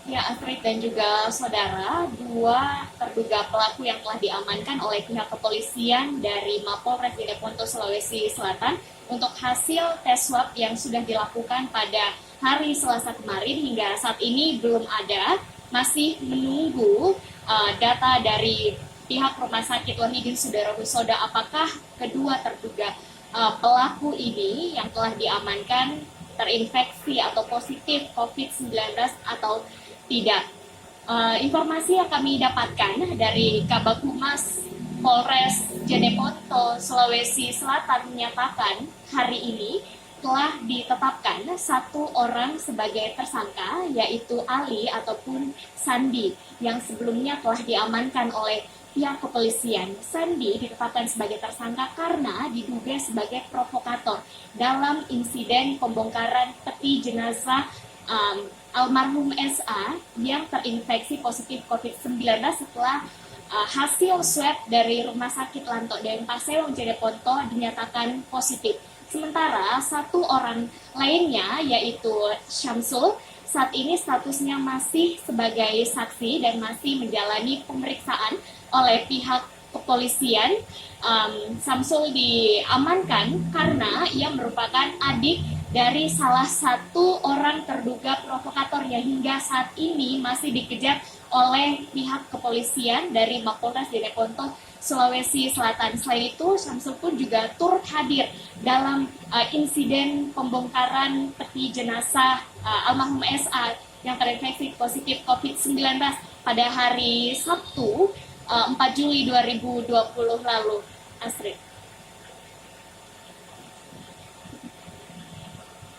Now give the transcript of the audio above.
Ya, Astrid dan juga saudara, dua terduga pelaku yang telah diamankan oleh pihak kepolisian dari Mapolres Jeneponto, Sulawesi Selatan untuk hasil tes swab yang sudah dilakukan pada hari Selasa kemarin hingga saat ini belum ada, masih menunggu data dari pihak Rumah Sakit Wahidin Sudirohusodo apakah kedua terduga pelaku ini yang telah diamankan terinfeksi atau positif COVID-19 atau tidak. Informasi yang kami dapatkan dari Kabag Humas Polres Jeneponto, Sulawesi Selatan menyatakan hari ini telah ditetapkan satu orang sebagai tersangka, yaitu Ali ataupun Sandi, yang sebelumnya telah diamankan oleh pihak kepolisian. Sandi ditetapkan sebagai tersangka karena diduga sebagai provokator dalam insiden pembongkaran peti jenazah almarhum SA yang terinfeksi positif COVID-19 setelah hasil swab dari Rumah Sakit Lanto Denpasar Jeneponto dinyatakan positif. Sementara satu orang lainnya yaitu Syamsul saat ini statusnya masih sebagai saksi dan masih menjalani pemeriksaan oleh pihak kepolisian. Syamsul diamankan karena ia merupakan adik dari salah satu orang terduga provokator yang hingga saat ini masih dikejar oleh pihak kepolisian dari Mapolres Jeneponto, Sulawesi Selatan. Selain itu, Syamsul pun juga turut hadir dalam insiden pembongkaran peti jenazah almarhum SA yang terinfeksi positif COVID-19 pada hari Sabtu 4 Juli 2020 lalu. Astrid.